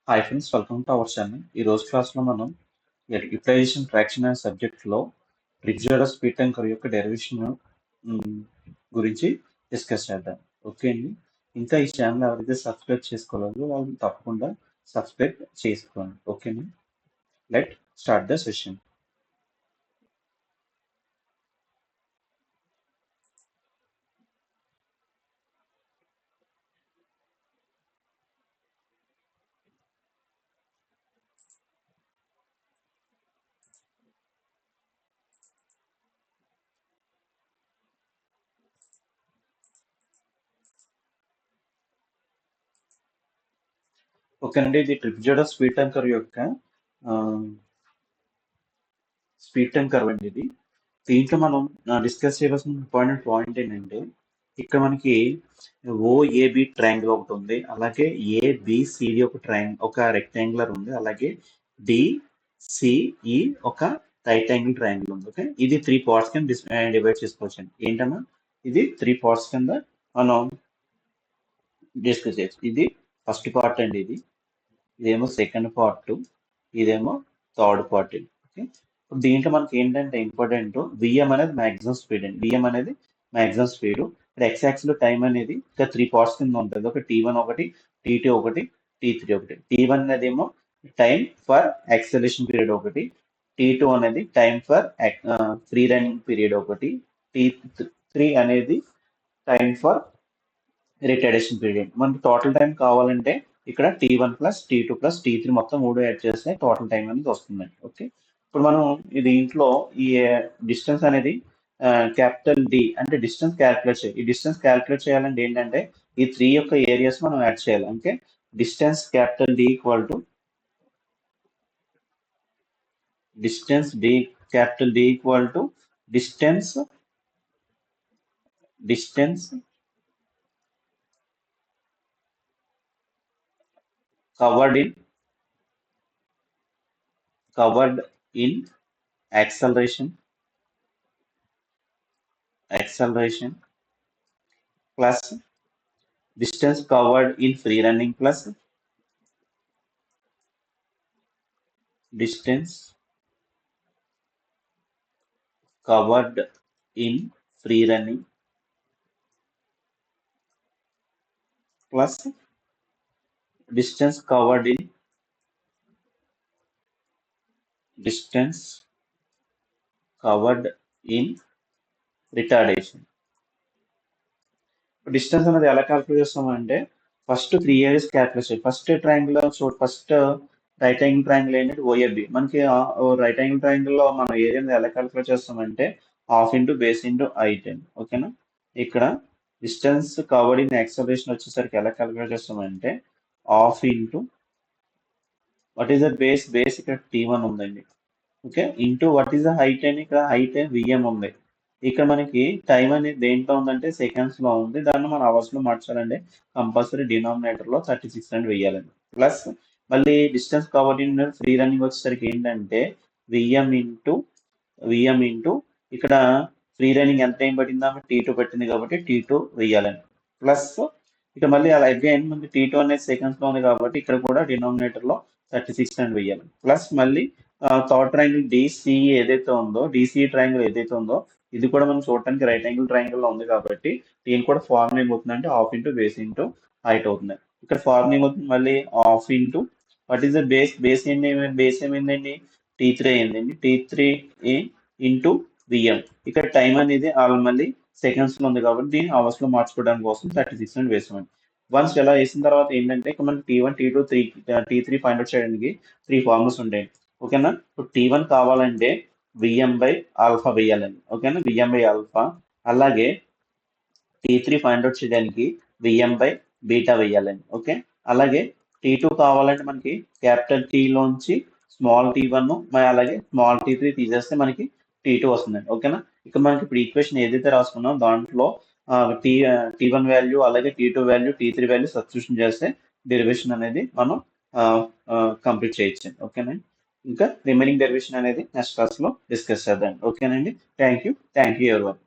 Hi friends, welcome to our channel. ఈ రోజు క్లాస్లో మనం యూటిలైజేషన్ ఫ్రాక్షన్ అనే సబ్జెక్ట్లో ట్రిగ్జాడా స్పీడ్ ట్యాంకర్ యొక్క డెరివేషన్ గురించి డిస్కస్ చేద్దాం. ఓకే అండి. ఇంకా ఈ ఛానల్ ఎవరైతే సబ్స్క్రైబ్ చేసుకోలేదో వాళ్ళు తప్పకుండా సబ్స్క్రైబ్ చేసుకోండి. ఓకేనా. Let start the session. ఓకేనండి, ఇది ట్రిగ్జాడా స్పీడ్ ట్యాంకర్ యొక్క స్పీడ్ ట్యాంకర్ అండి. ఇది దీంట్లో మనం డిస్కస్ చేయవలసిన ఇంపార్టెంట్ పాయింట్ ఏంటంటే, ఇక్కడ మనకి ఓఏబి ట్రయాంగిల్ ఒకటి ఉంది, అలాగే ఏబిసిడి ఒక రెక్టాంగులర్ ఉంది, అలాగే డిసిఈ ఒక రైట్ యాంగిల్ ట్రయాంగిల్ ఉంది. ఓకే, ఇది 3 పార్ట్స్ కింద డివైడ్ చేసుకోవచ్చు అండి. ఏంటన్నా, ఇది 3 పార్ట్స్ కింద మనం డిస్కస్ చేయొచ్చు. ఇది ఫస్ట్ పార్ట్ అండి. ఇదేమో సెకండ్ పార్ట్, ఇదేమో థర్డ్ పార్ట్. ఓకే, ఇప్పుడు దీంట్లో మనకి ఏంటంటే ఇంపార్టెంట్ విఎం అనేది మ్యాక్సిమం స్పీడ్ అండి. విఎం అనేది మ్యాక్సిమం స్పీడ్. ఇక్కడ ఎక్స్ లో టైం అనేది ఇంకా 3 పార్ట్స్ కింద ఉంటుంది. ఒక T1 ఒకటి, T2 ఒకటి, T3 ఒకటి. T1 అనేది ఏమో టైం ఫర్ యాక్సలేషన్ పీరియడ్ ఒకటి, T2 అనేది time for free running period ఒకటి, T3 అనేది టైం ఫర్ రిటైడేషన్ పీరియడ్. మనకి టోటల్ టైం కావాలంటే ఇక్కడ T1 plus T2 plus T3 మొత్తం 3 యాడ్ చేస్తే టోటల్ టైం అనేది వస్తుందండి. ఓకే, ఇప్పుడు మనం దీంట్లో ఈ డిస్టెన్స్ అనేది క్యాపిటల్ డి అంటే డిస్టెన్స్ క్యాల్కులేట్ చేయాలి. ఈ డిస్టెన్స్ క్యాల్కులేట్ చేయాలంటే ఏంటంటే ఈ 3 యొక్క ఏరియాస్ మనం యాడ్ చేయాలి. అంటే distance capital D equal to distance D capital D equal to distance covered in acceleration plus distance covered in free running plus distance covered in free running plus distance covered in retardation. Distance అనేది ఎలా calculate చేస్తామంటే first 3 areas calculate చేయాలి. First right angle triangle ఏంటంటే ఓఎబి. మనకి right angle triangle లో మనం ఏరియాని ఎలా క్యాల్కులేట్ చేస్తామంటే half into base into I10. ఓకేనా. ఇక్కడ డిస్టెన్స్ కవర్డ్ ఇన్ యాక్సలరేషన్ వచ్చేసరికి ఎలా క్యాల్కులేట్ చేస్తామంటే half into what is the base ఇక్కడ T1 ఉందండి. Okay, into what is the height అని ఇక్కడ హైట్ విఎం ఉంది. ఇక్కడ మనకి టైం అనేది దేంట్లో ఉందంటే సెకండ్స్ లో ఉంది. దాన్ని మనం అవర్స్ లో మార్చాలంటే కంపల్సరీ డినామినేటర్ లో 36 అని వేయాలండి. ప్లస్ మళ్ళీ distance covered in free running వచ్చేసరికి ఏంటంటే విఎం ఇంటూ ఇక్కడ ఫ్రీ రన్నింగ్ ఎంత టైం పట్టిందా T2 పట్టింది కాబట్టి T2 వేయాలండి. ప్లస్ ఇక్కడ మళ్ళీ అలా అగైన్ మనకి T2 అనేది సెకండ్స్ లో ఉంది కాబట్టి ఇక్కడ కూడా డినామినేటర్ లో 36 అని వేయాలి. ప్లస్ మళ్ళీ థర్డ్ ట్రయాంగిల్ డిసిఈ ట్రయాంగిల్ ఏదైతే ఉందో ఇది కూడా మనం చూడటానికి రైట్ యాంగిల్ ట్రయాంగిల్ లో ఉంది కాబట్టి దీని కూడా ఫార్మ్ ఏమవుతుందంటే half into base into height అవుతుంది. ఇక్కడ ఫార్మ్ ఏమవుతుంది మళ్ళీ half into what is the base ఏమైందండి T3 అయిందండి. T3 into VM. ఇక్కడ టైం అనేది మళ్ళీ సెకండ్స్ లో ఉంది కాబట్టి దీన్ని అవర్స్ లో మార్చుకోవడానికి కోసం 36 అని వేసామండి. వన్స్ ఇలా వేసిన తర్వాత ఏంటంటే ఇక్కడ మనకి T1 T2 T3 find out చేయడానికి 3 ఫార్ములాస్ ఉంటాయి. ఓకేనా. ఇప్పుడు T1 కావాలంటే విఎం/ఆల్ఫా వేయాలండి. ఓకేనా, విఎం/ఆల్ఫా. అలాగే T3 ఫైండ్ అవుట్ చేయడానికి విఎం/బీటా వేయాలండి. ఓకే, అలాగే T2 కావాలంటే మనకి క్యాపిటల్ T లోంచి స్మాల్ T1 అలాగే స్మాల్ T3 తీసేస్తే మనకి T2 వస్తుందండి. ఓకేనా. ఇక్కడ మనకి ఇప్పుడు ఈక్వేషన్ ఏదైతే రాసుకున్నాం దాంట్లో T1 వాల్యూ అలాగే T2 value T3 value substitution చేస్తే డెరివేషన్ అనేది మనం కంప్లీట్ చేయొచ్చు. ఓకేనండి. ఇంకా రిమైనింగ్ డెరివేషన్ అనేది నెక్స్ట్ క్లాస్ లో డిస్కస్ చేద్దాం. ఓకేనండి. Thank you everyone.